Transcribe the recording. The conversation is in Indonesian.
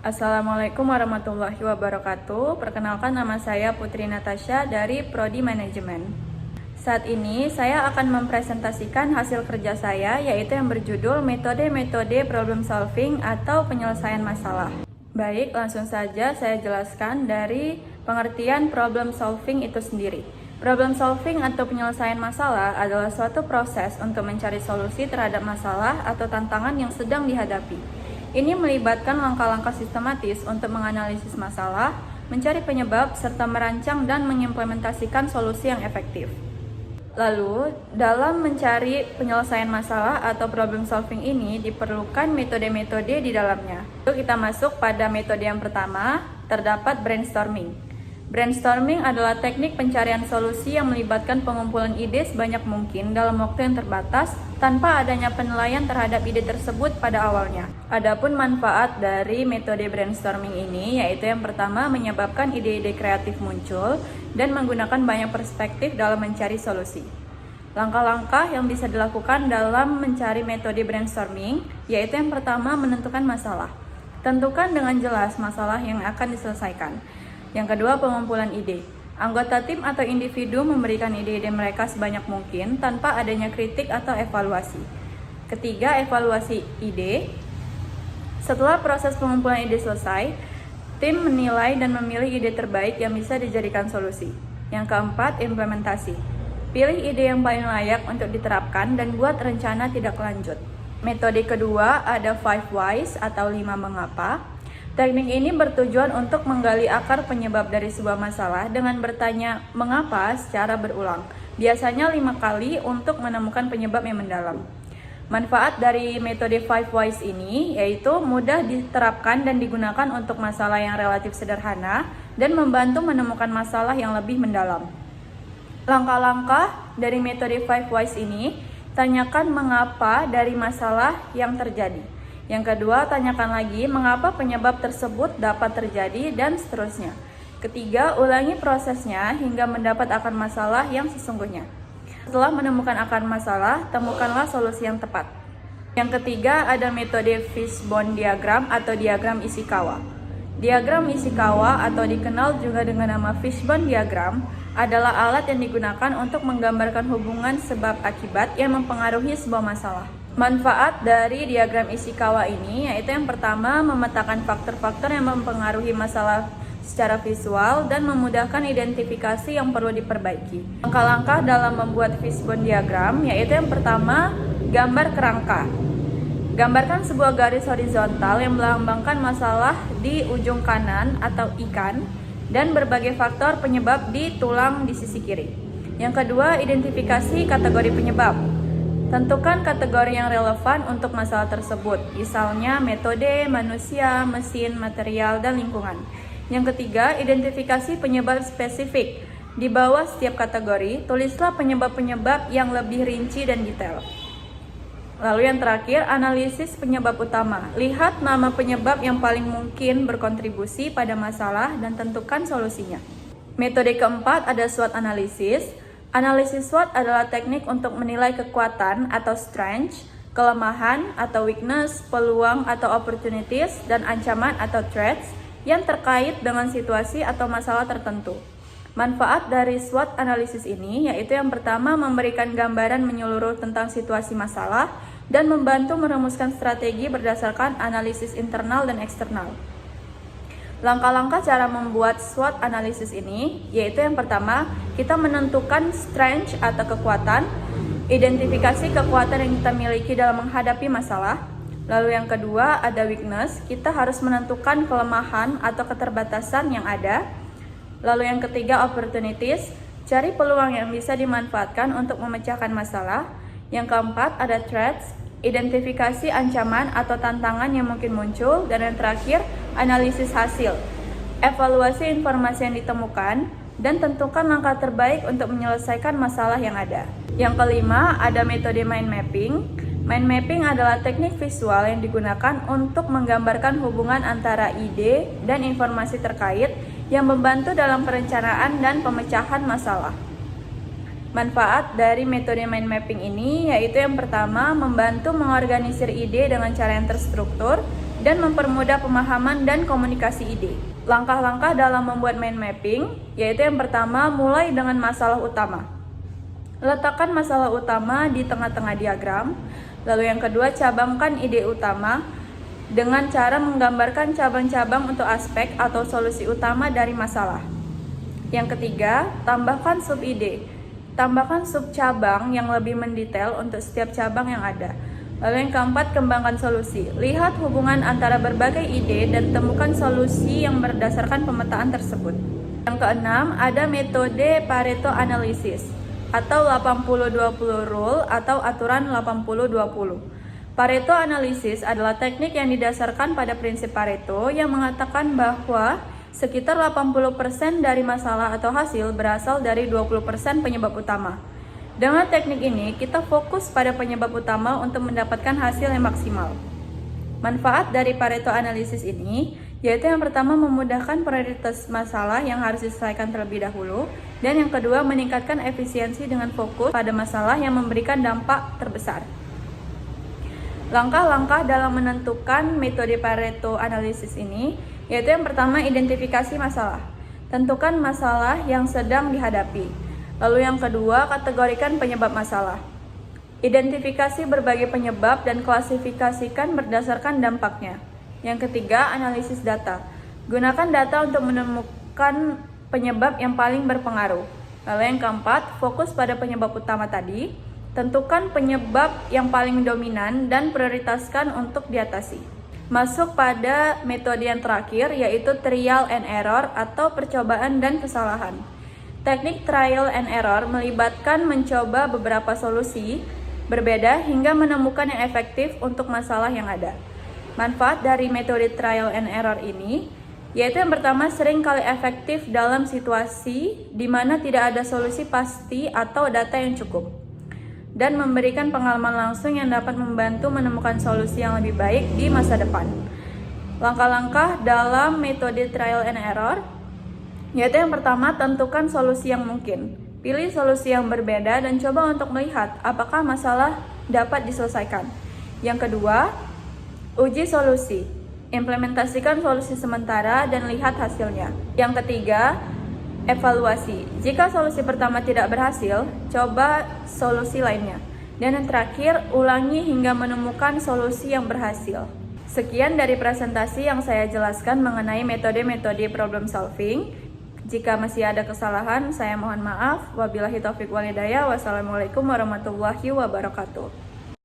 Assalamualaikum warahmatullahi wabarakatuh. Perkenalkan, nama saya Putri Natasha dari Prodi Manajemen. Saat ini saya akan mempresentasikan hasil kerja saya, yaitu yang berjudul Metode-metode problem solving atau penyelesaian masalah. Baik, langsung saja saya jelaskan dari pengertian problem solving itu sendiri. Problem solving atau penyelesaian masalah adalah suatu proses untuk mencari solusi terhadap masalah atau tantangan yang sedang dihadapi. Ini melibatkan langkah-langkah sistematis untuk menganalisis masalah, mencari penyebab, serta merancang dan mengimplementasikan solusi yang efektif. Lalu, dalam mencari penyelesaian masalah atau problem solving ini diperlukan metode-metode di dalamnya. Lalu kita masuk pada metode yang pertama, terdapat brainstorming. Brainstorming adalah teknik pencarian solusi yang melibatkan pengumpulan ide sebanyak mungkin dalam waktu yang terbatas tanpa adanya penilaian terhadap ide tersebut pada awalnya. Adapun manfaat dari metode brainstorming ini yaitu yang pertama, menyebabkan ide-ide kreatif muncul dan menggunakan banyak perspektif dalam mencari solusi. Langkah-langkah yang bisa dilakukan dalam mencari metode brainstorming yaitu yang pertama, menentukan masalah. Tentukan dengan jelas masalah yang akan diselesaikan. Yang kedua, pengumpulan ide. Anggota tim atau individu memberikan ide-ide mereka sebanyak mungkin tanpa adanya kritik atau evaluasi. Ketiga, evaluasi ide. Setelah proses pengumpulan ide selesai, tim menilai dan memilih ide terbaik yang bisa dijadikan solusi. Yang keempat, implementasi. Pilih ide yang paling layak untuk diterapkan dan buat rencana tindak lanjut. Metode kedua ada 5 whys atau 5 mengapa. Teknik ini bertujuan untuk menggali akar penyebab dari sebuah masalah dengan bertanya mengapa secara berulang, biasanya 5 kali untuk menemukan penyebab yang mendalam. Manfaat dari metode 5 whys ini yaitu mudah diterapkan dan digunakan untuk masalah yang relatif sederhana dan membantu menemukan masalah yang lebih mendalam. Langkah-langkah dari metode 5 whys ini, tanyakan mengapa dari masalah yang terjadi. Yang kedua, tanyakan lagi mengapa penyebab tersebut dapat terjadi dan seterusnya. Ketiga, ulangi prosesnya hingga mendapat akar masalah yang sesungguhnya. Setelah menemukan akar masalah, temukanlah solusi yang tepat. Yang ketiga, ada metode fishbone diagram atau diagram Ishikawa. Diagram Ishikawa atau dikenal juga dengan nama fishbone diagram adalah alat yang digunakan untuk menggambarkan hubungan sebab akibat yang mempengaruhi sebuah masalah. Manfaat dari diagram Ishikawa ini yaitu yang pertama, memetakan faktor-faktor yang mempengaruhi masalah secara visual dan memudahkan identifikasi yang perlu diperbaiki. Langkah-langkah dalam membuat fishbone diagram yaitu yang pertama, gambar kerangka. Gambarkan sebuah garis horizontal yang melambangkan masalah di ujung kanan atau ikan dan berbagai faktor penyebab di tulang di sisi kiri. Yang kedua, identifikasi kategori penyebab. Tentukan kategori yang relevan untuk masalah tersebut, misalnya metode, manusia, mesin, material, dan lingkungan. Yang ketiga, identifikasi penyebab spesifik. Di bawah setiap kategori, tulislah penyebab-penyebab yang lebih rinci dan detail. Lalu yang terakhir, analisis penyebab utama. Lihat nama penyebab yang paling mungkin berkontribusi pada masalah dan tentukan solusinya. Metode keempat ada SWOT analisis. Analisis SWOT adalah teknik untuk menilai kekuatan atau strength, kelemahan atau weakness, peluang atau opportunities, dan ancaman atau threats yang terkait dengan situasi atau masalah tertentu. Manfaat dari SWOT analisis ini yaitu yang pertama, memberikan gambaran menyeluruh tentang situasi masalah dan membantu merumuskan strategi berdasarkan analisis internal dan eksternal. Langkah-langkah cara membuat SWOT analisis ini yaitu yang pertama, kita menentukan strength atau kekuatan, identifikasi kekuatan yang kita miliki dalam menghadapi masalah. Lalu yang kedua ada weakness, kita harus menentukan kelemahan atau keterbatasan yang ada. Lalu yang ketiga opportunities, cari peluang yang bisa dimanfaatkan untuk memecahkan masalah. Yang keempat ada threats, identifikasi ancaman atau tantangan yang mungkin muncul. Dan yang terakhir, analisis hasil, evaluasi informasi yang ditemukan, dan tentukan langkah terbaik untuk menyelesaikan masalah yang ada. Yang kelima, ada metode mind mapping. Mind mapping adalah teknik visual yang digunakan untuk menggambarkan hubungan antara ide dan informasi terkait yang membantu dalam perencanaan dan pemecahan masalah. Manfaat dari metode mind mapping ini yaitu yang pertama, membantu mengorganisir ide dengan cara yang terstruktur dan mempermudah pemahaman dan komunikasi ide. Langkah-langkah dalam membuat mind mapping, yaitu yang pertama, mulai dengan masalah utama. Letakkan masalah utama di tengah-tengah diagram. Lalu yang kedua, cabangkan ide utama dengan cara menggambarkan cabang-cabang untuk aspek atau solusi utama dari masalah. Yang ketiga, tambahkan sub-ide. Tambahkan sub-cabang yang lebih mendetail untuk setiap cabang yang ada. Lalu yang keempat, kembangkan solusi. Lihat hubungan antara berbagai ide dan temukan solusi yang berdasarkan pemetaan tersebut. Yang keenam, ada metode Pareto Analysis atau 80-20 rule atau aturan 80-20. Pareto Analysis adalah teknik yang didasarkan pada prinsip Pareto yang mengatakan bahwa sekitar 80% dari masalah atau hasil berasal dari 20% penyebab utama. Dengan teknik ini, kita fokus pada penyebab utama untuk mendapatkan hasil yang maksimal. Manfaat dari Pareto Analysis ini, yaitu yang pertama memudahkan prioritas masalah yang harus diselesaikan terlebih dahulu, dan yang kedua meningkatkan efisiensi dengan fokus pada masalah yang memberikan dampak terbesar. Langkah-langkah dalam menentukan metode Pareto Analysis ini, yaitu yang pertama identifikasi masalah. Tentukan masalah yang sedang dihadapi. Lalu yang kedua, kategorikan penyebab masalah. Identifikasi berbagai penyebab dan klasifikasikan berdasarkan dampaknya. Yang ketiga, analisis data. Gunakan data untuk menemukan penyebab yang paling berpengaruh. Lalu yang keempat, fokus pada penyebab utama tadi. Tentukan penyebab yang paling dominan dan prioritaskan untuk diatasi. Masuk pada metode yang terakhir, yaitu trial and error atau percobaan dan kesalahan. Teknik trial and error melibatkan mencoba beberapa solusi berbeda hingga menemukan yang efektif untuk masalah yang ada. Manfaat dari metode trial and error ini, yaitu yang pertama, sering kali efektif dalam situasi di mana tidak ada solusi pasti atau data yang cukup, dan memberikan pengalaman langsung yang dapat membantu menemukan solusi yang lebih baik di masa depan. Langkah-langkah dalam metode trial and error, yaitu yang pertama, tentukan solusi yang mungkin. Pilih solusi yang berbeda dan coba untuk melihat apakah masalah dapat diselesaikan. Yang kedua, uji solusi. Implementasikan solusi sementara dan lihat hasilnya. Yang ketiga, evaluasi. Jika solusi pertama tidak berhasil, coba solusi lainnya. Dan yang terakhir, ulangi hingga menemukan solusi yang berhasil. Sekian dari presentasi yang saya jelaskan mengenai metode-metode problem solving. Jika masih ada kesalahan, saya mohon maaf. Wabillahi taufiq wal hidayah. Wassalamualaikum warahmatullahi wabarakatuh.